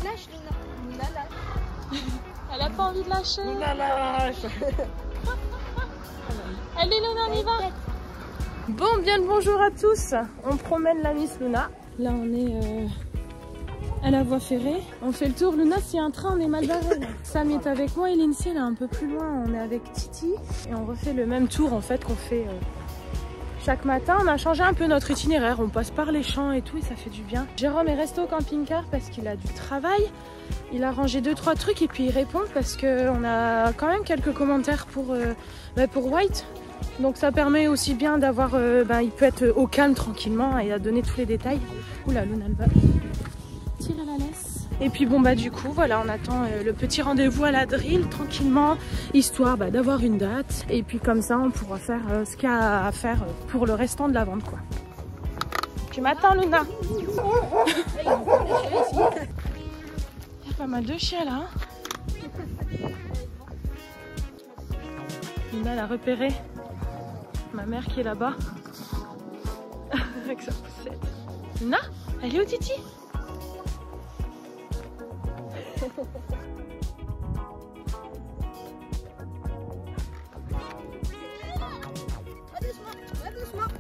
Lâche, Luna. Luna, lâche. Elle a pas envie de lâcher. Luna lâche. Allez Luna, on y va. Bon, bien le bonjour à tous. On promène la Miss Luna. Là, on est à la voie ferrée. On fait le tour. Luna, s'il y a un train, on est mal barré. Sam est avec moi et Lindsay, elle est un peu plus loin. On est avec Titi. Et on refait le même tour en fait qu'on fait chaque matin. On a changé un peu notre itinéraire. On passe par les champs et tout et ça fait du bien. Jérôme est resté au camping-car parce qu'il a du travail. Il a rangé 2-3 trucs et puis il répond parce qu'on a quand même quelques commentaires pour White. Donc ça permet aussi bien d'avoir, il peut être au calme tranquillement et à donner tous les détails. Oula, Luna elle va tirer à la laisse. Et puis bon du coup voilà, on attend le petit rendez-vous à la drill tranquillement, histoire d'avoir une date. Et puis comme ça on pourra faire ce qu'il y a à faire pour le restant de la vente quoi. Tu m'attends Luna? Il y a pas mal de chiens là. Luna l'a repéré. Ma mère qui est là-bas avec sa poussette. Luna, elle est où Titi?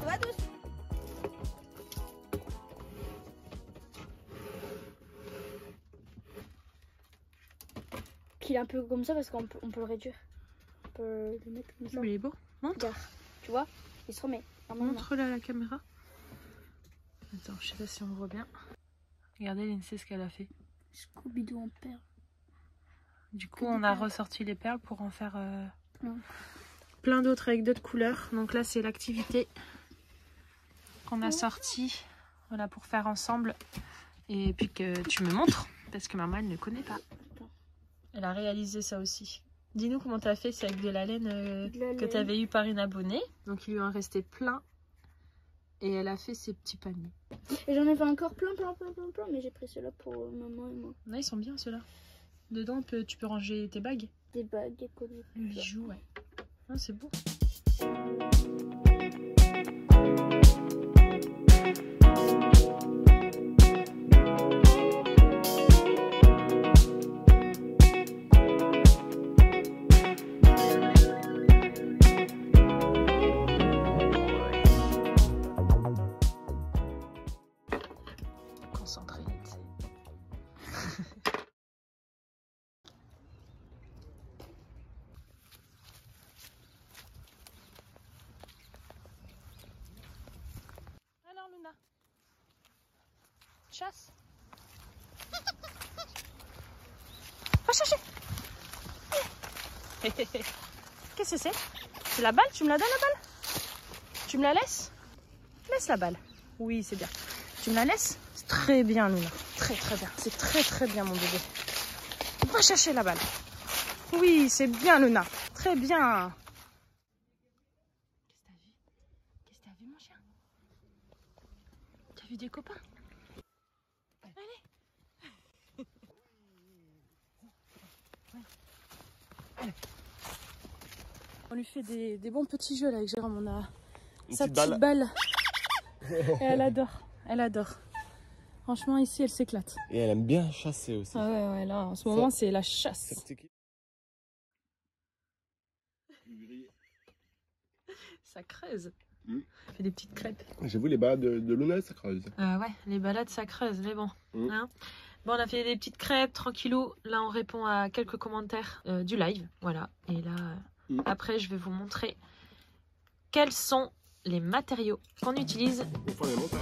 Va doucement. Qu'il est un peu comme ça parce qu'on peut le réduire. On peut le mettre comme ça. Il est beau. Montre. Regarde, tu vois, il se remet. Montre-le à la caméra. Attends, je sais pas si on voit bien. Regardez Lindsay ce qu'elle a fait. Scooby-Doo en perles. Du coup, on a ressorti les perles pour en faire plein d'autres avec d'autres couleurs. Donc là, c'est l'activité qu'on a sortie, voilà, pour faire ensemble. Et puis que tu me montres, parce que maman, elle ne connaît pas. Elle a réalisé ça aussi. Dis-nous comment tu as fait, c'est avec de la laine que tu avais eu par une abonnée. Donc il lui en restait plein. Et elle a fait ses petits paniers. Et j'en ai fait encore plein, mais j'ai pris ceux-là pour maman et moi. Là, ils sont bien ceux-là. Dedans, tu peux ranger tes bagues. Des bagues, des colliers. Les bijoux, ouais. Ah, c'est beau. Concentré. Alors Luna, chasse. Va chercher. Qu'est-ce que c'est? C'est la balle? Tu me la donnes la balle? Tu me la laisses? Laisse la balle. Oui, c'est bien. Tu me la laisses? C'est très bien Luna. Très bien. C'est très bien mon bébé. Va chercher la balle. Oui, c'est bien Luna. Très bien. Qu'est-ce que t'as vu mon chien? T'as vu des copains? Allez. Allez. On lui fait des bons petits jeux là avec Jérôme. On a sa petite balle. Et elle adore. Franchement ici elle s'éclate. Et elle aime bien chasser aussi. Ah ouais, là en ce moment c'est la chasse. Ça creuse. Ça fait des petites crêpes. J'avoue les balades de Luna ça creuse. Ouais, les balades ça creuse, mais bon. Hein, bon, on a fait des petites crêpes, tranquillou. Là on répond à quelques commentaires du live. Voilà. Et là, après je vais vous montrer quels sont les matériaux qu'on utilise. Pour faire les montagnes.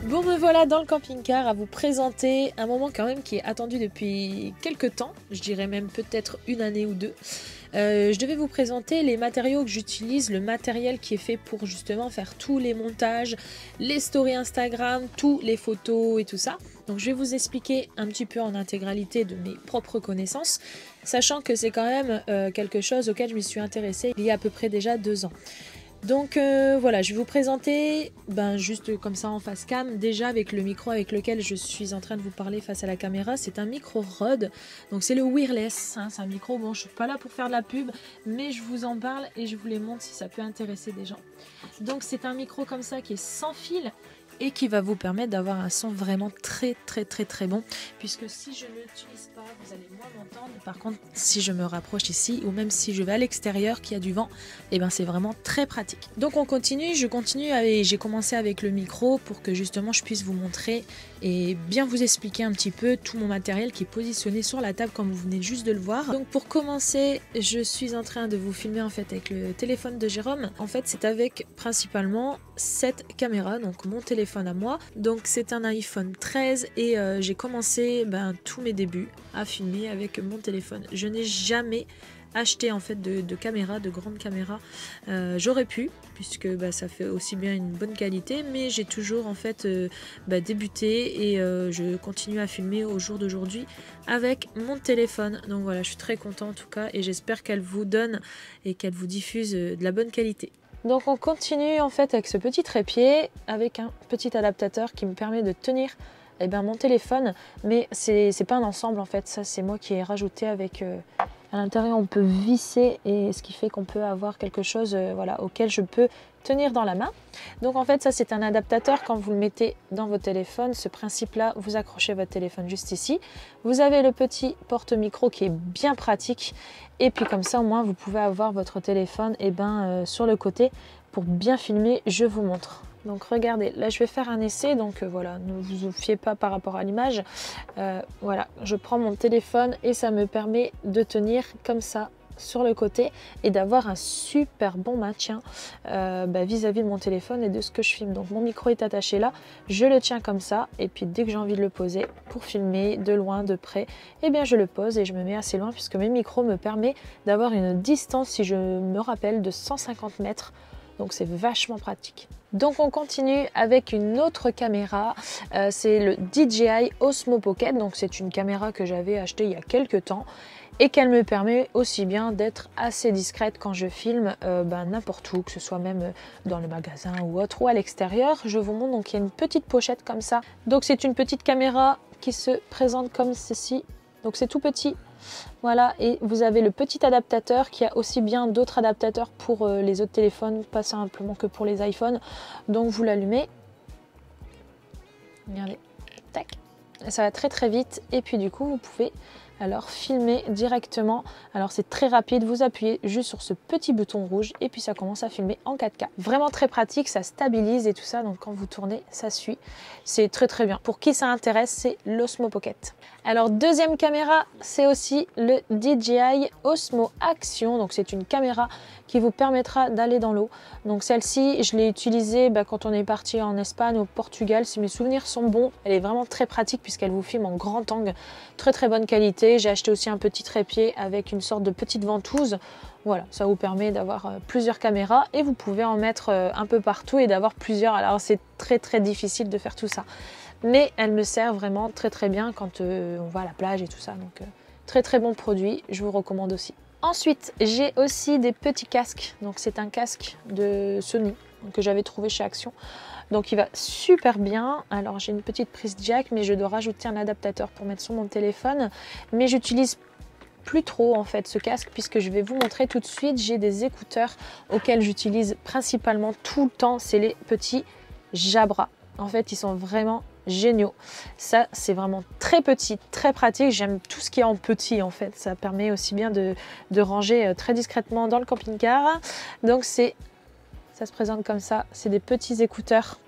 Bon me voilà dans le camping-car à vous présenter un moment quand même qui est attendu depuis quelques temps, je dirais même peut-être une année ou deux. Je devais vous présenter les matériaux que j'utilise, le matériel qui est fait pour justement faire tous les montages, les stories Instagram, toutes les photos et tout ça. Donc je vais vous expliquer un petit peu en intégralité de mes propres connaissances, sachant que c'est quand même quelque chose auquel je m'y suis intéressée il y a à peu près déjà 2 ans. Donc voilà, je vais vous présenter juste comme ça en face cam, déjà avec le micro avec lequel je suis en train de vous parler face à la caméra. C'est un micro Rode, donc c'est le wireless, hein, c'est un micro, bon je suis pas là pour faire de la pub, mais je vous en parle et je vous les montre si ça peut intéresser des gens. Donc c'est un micro comme ça qui est sans fil et qui va vous permettre d'avoir un son vraiment très bon, puisque si je ne l'utilise pas, vous allez moins m'entendre. Par contre, si je me rapproche ici, ou même si je vais à l'extérieur, qu'il y a du vent, et ben c'est vraiment très pratique. Donc on continue, j'ai commencé avec le micro pour que justement je puisse vous montrer et bien vous expliquer un petit peu tout mon matériel qui est positionné sur la table comme vous venez juste de le voir. Donc pour commencer, je suis en train de vous filmer en fait avec le téléphone de Jérôme. En fait c'est avec principalement cette caméra, donc mon téléphone à moi. Donc c'est un iPhone 13 et j'ai commencé tous mes débuts à filmer avec mon téléphone. Je n'ai jamais acheté en fait de caméra, de grande caméra. J'aurais pu, puisque ça fait aussi bien une bonne qualité, mais j'ai toujours en fait débuté et je continue à filmer au jour d'aujourd'hui avec mon téléphone. Donc voilà, je suis très contente en tout cas et j'espère qu'elle vous donne et qu'elle vous diffuse de la bonne qualité. Donc on continue en fait avec ce petit trépied, avec un petit adaptateur qui me permet de tenir mon téléphone, mais c'est pas un ensemble en fait, ça c'est moi qui ai rajouté avec à l'intérieur on peut visser et ce qui fait qu'on peut avoir quelque chose voilà, auquel je peux tenir dans la main. Donc en fait ça c'est un adaptateur, quand vous le mettez dans votre téléphone, ce principe là, vous accrochez votre téléphone juste ici, vous avez le petit porte-micro qui est bien pratique et puis comme ça au moins vous pouvez avoir votre téléphone sur le côté pour bien filmer. Je vous montre. Donc regardez, là je vais faire un essai, donc voilà, ne vous fiez pas par rapport à l'image. Voilà, je prends mon téléphone et ça me permet de tenir comme ça sur le côté et d'avoir un super bon maintien vis-à-vis de mon téléphone et de ce que je filme. Donc mon micro est attaché là, je le tiens comme ça et puis dès que j'ai envie de le poser pour filmer de loin, de près, je le pose et je me mets assez loin puisque mes micros me permettent d'avoir une distance, si je me rappelle, de 150 mètres. Donc c'est vachement pratique. Donc on continue avec une autre caméra, c'est le DJI Osmo Pocket. Donc c'est une caméra que j'avais achetée il y a quelques temps et qu'elle me permet aussi bien d'être assez discrète quand je filme n'importe où, que ce soit même dans le magasin ou autre, ou à l'extérieur. Je vous montre, donc il y a une petite pochette comme ça. Donc c'est une petite caméra qui se présente comme ceci. Donc c'est tout petit. Voilà, et vous avez le petit adaptateur qui a aussi bien d'autres adaptateurs pour les autres téléphones, pas simplement que pour les iPhones. Donc vous l'allumez, regardez, tac, ça va très vite et puis du coup vous pouvez alors filmer directement. Alors c'est très rapide, vous appuyez juste sur ce petit bouton rouge et puis ça commence à filmer en 4K. Vraiment très pratique, ça stabilise et tout ça, donc quand vous tournez, ça suit. C'est très bien. Pour qui ça intéresse, c'est l'Osmo Pocket. Alors deuxième caméra, c'est aussi le DJI Osmo Action. Donc c'est une caméra qui vous permettra d'aller dans l'eau. Donc celle-ci, je l'ai utilisée quand on est parti en Espagne, au Portugal, si mes souvenirs sont bons. Elle est vraiment très pratique puisqu'elle vous filme en grand angle, très bonne qualité. J'ai acheté aussi un petit trépied avec une sorte de petite ventouse. Voilà, ça vous permet d'avoir plusieurs caméras et vous pouvez en mettre un peu partout et d'avoir plusieurs. Alors c'est très difficile de faire tout ça, mais elle me sert vraiment très bien quand on va à la plage et tout ça. Donc très bon produit, je vous recommande aussi. Ensuite, j'ai aussi des petits casques. Donc c'est un casque de Sony que j'avais trouvé chez Action. Donc il va super bien. Alors j'ai une petite prise jack, mais je dois rajouter un adaptateur pour mettre sur mon téléphone. Mais j'utilise plus trop en fait ce casque puisque je vais vous montrer tout de suite. J'ai des écouteurs auxquels j'utilise principalement tout le temps. C'est les petits Jabra. En fait, ils sont vraiment géniaux. Ça, c'est vraiment très petit, très pratique. J'aime tout ce qui est en petit en fait. Ça permet aussi bien de ranger très discrètement dans le camping-car. Donc ça se présente comme ça. C'est des petits écouteurs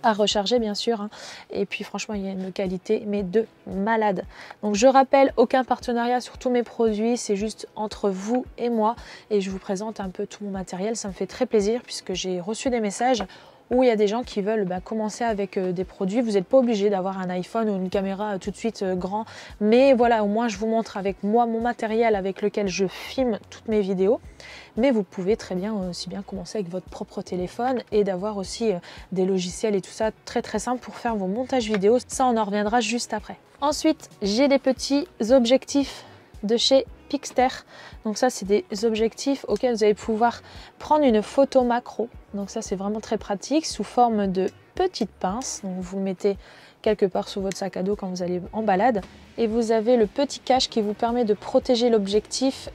à recharger bien sûr, hein. Et puis franchement il y a une qualité mais de malade. Donc je rappelle, aucun partenariat sur tous mes produits, c'est juste entre vous et moi et je vous présente un peu tout mon matériel. Ça me fait très plaisir puisque j'ai reçu des messages où il y a des gens qui veulent commencer avec des produits. Vous n'êtes pas obligé d'avoir un iPhone ou une caméra tout de suite grand, mais voilà, au moins je vous montre avec moi mon matériel avec lequel je filme toutes mes vidéos. Mais vous pouvez très bien aussi bien commencer avec votre propre téléphone et d'avoir aussi des logiciels et tout ça très simple pour faire vos montages vidéo. Ça, on en reviendra juste après. Ensuite, j'ai des petits objectifs de chez Pixter. Donc ça, c'est des objectifs auxquels vous allez pouvoir prendre une photo macro. Donc ça, c'est vraiment très pratique sous forme de petites pinces. Donc vous le mettez quelque part sous votre sac à dos quand vous allez en balade. Et vous avez le petit cache qui vous permet de protéger l'objectif.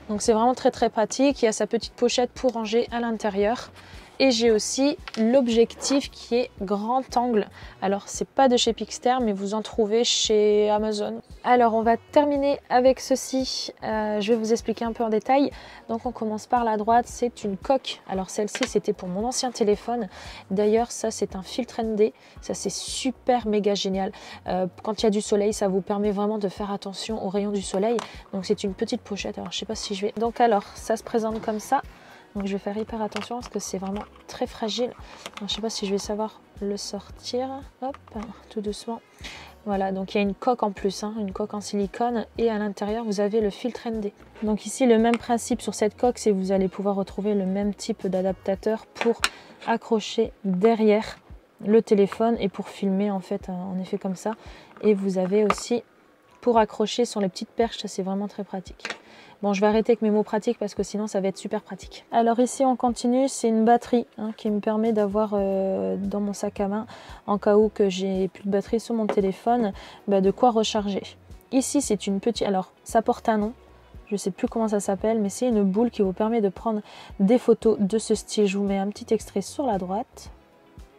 Donc c'est vraiment très pratique. Il y a sa petite pochette pour ranger à l'intérieur. Et j'ai aussi l'objectif qui est grand angle. Alors c'est pas de chez Pixter, mais vous en trouvez chez Amazon. Alors on va terminer avec ceci. Je vais vous expliquer un peu en détail. Donc on commence par la droite, c'est une coque. Alors celle-ci c'était pour mon ancien téléphone. D'ailleurs ça c'est un filtre ND. Ça c'est super méga génial. Quand il y a du soleil, ça vous permet vraiment de faire attention aux rayons du soleil. Donc c'est une petite pochette. Alors je sais pas si je vais... Donc alors ça se présente comme ça. Donc je vais faire hyper attention parce que c'est vraiment très fragile. Alors, je ne sais pas si je vais savoir le sortir. Hop, tout doucement. Voilà, donc il y a une coque en plus, une coque en silicone. Et à l'intérieur, vous avez le filtre ND. Donc ici, le même principe sur cette coque, c'est que vous allez pouvoir retrouver le même type d'adaptateur pour accrocher derrière le téléphone et pour filmer en fait, en effet comme ça. Et vous avez aussi pour accrocher sur les petites perches, ça c'est vraiment très pratique. Bon, je vais arrêter avec mes mots pratiques parce que sinon ça va être super pratique. Alors ici on continue, c'est une batterie qui me permet d'avoir dans mon sac à main, en cas où que j'ai plus de batterie sur mon téléphone, de quoi recharger. Ici c'est une petite, alors ça porte un nom, je ne sais plus comment ça s'appelle, mais c'est une boule qui vous permet de prendre des photos de ce style. Je vous mets un petit extrait sur la droite.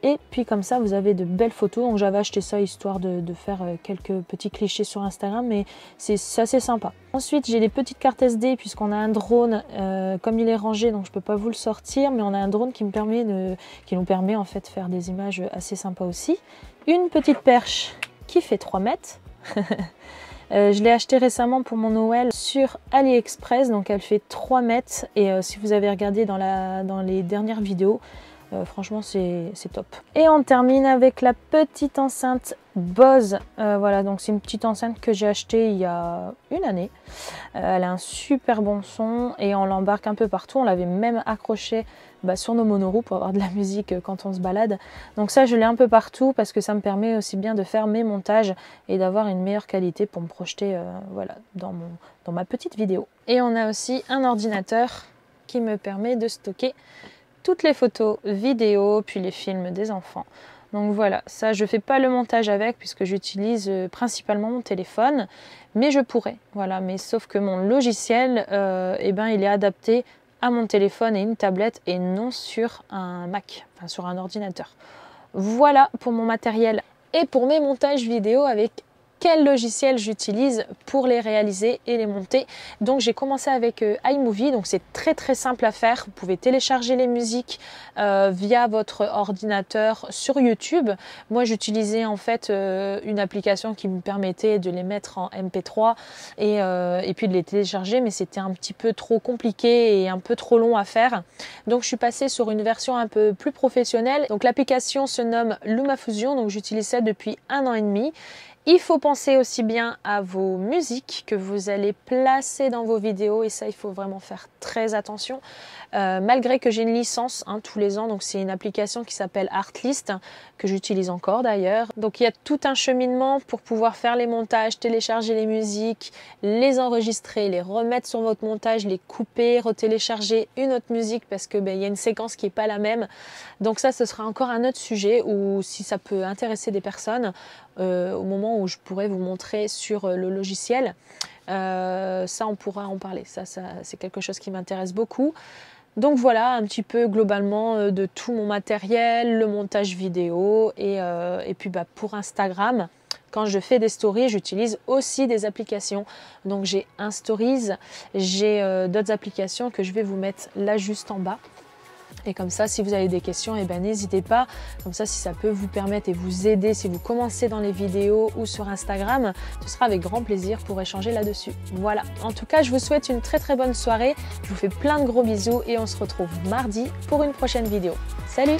Et puis comme ça, vous avez de belles photos. Donc j'avais acheté ça histoire de faire quelques petits clichés sur Instagram, mais c'est assez sympa. Ensuite, j'ai les petites cartes SD puisqu'on a un drone, comme il est rangé, donc je ne peux pas vous le sortir, mais on a un drone qui nous permet en fait de faire des images assez sympas aussi. Une petite perche qui fait 3 mètres. Je l'ai acheté récemment pour mon Noël sur AliExpress, donc elle fait 3 mètres. Et si vous avez regardé dans les dernières vidéos, franchement c'est top. Et on termine avec la petite enceinte Bose. Voilà, donc c'est une petite enceinte que j'ai achetée il y a une année. Elle a un super bon son et on l'embarque un peu partout. On l'avait même accrochée sur nos monoroues pour avoir de la musique quand on se balade. Donc ça je l'ai un peu partout parce que ça me permet aussi bien de faire mes montages et d'avoir une meilleure qualité pour me projeter voilà, dans ma petite vidéo. Et on a aussi un ordinateur qui me permet de stocker toutes les photos, vidéos, puis les films des enfants. Donc voilà, ça je fais pas le montage avec puisque j'utilise principalement mon téléphone, mais je pourrais, voilà, mais sauf que mon logiciel, il est adapté à mon téléphone et une tablette et non sur un Mac, enfin sur un ordinateur. Voilà pour mon matériel et pour mes montages vidéo avec quel logiciel j'utilise pour les réaliser et les monter. Donc j'ai commencé avec iMovie, donc c'est très simple à faire. Vous pouvez télécharger les musiques via votre ordinateur sur YouTube. Moi j'utilisais en fait une application qui me permettait de les mettre en MP3 et puis de les télécharger, mais c'était un petit peu trop compliqué et un peu trop long à faire. Donc je suis passée sur une version un peu plus professionnelle. Donc l'application se nomme LumaFusion, donc j'utilise ça depuis 1 an et demi. Il faut penser aussi bien à vos musiques que vous allez placer dans vos vidéos et ça il faut vraiment faire très attention. Malgré que j'ai une licence tous les ans, donc c'est une application qui s'appelle Artlist que j'utilise encore d'ailleurs. Donc il y a tout un cheminement pour pouvoir faire les montages, télécharger les musiques, les enregistrer, les remettre sur votre montage, les couper, retélécharger une autre musique parce que il y a une séquence qui n'est pas la même. Donc ça ce sera encore un autre sujet ou si ça peut intéresser des personnes au moment où je pourrais vous montrer sur le logiciel. Ça on pourra en parler, ça c'est quelque chose qui m'intéresse beaucoup. Donc voilà un petit peu globalement de tout mon matériel, le montage vidéo et puis pour Instagram, quand je fais des stories, j'utilise aussi des applications. Donc j'ai Stories, j'ai d'autres applications que je vais vous mettre là juste en bas. Et comme ça, si vous avez des questions, n'hésitez pas. Comme ça, si ça peut vous permettre et vous aider, si vous commencez dans les vidéos ou sur Instagram, ce sera avec grand plaisir pour échanger là-dessus. Voilà. En tout cas, je vous souhaite une très bonne soirée. Je vous fais plein de gros bisous et on se retrouve mardi pour une prochaine vidéo. Salut!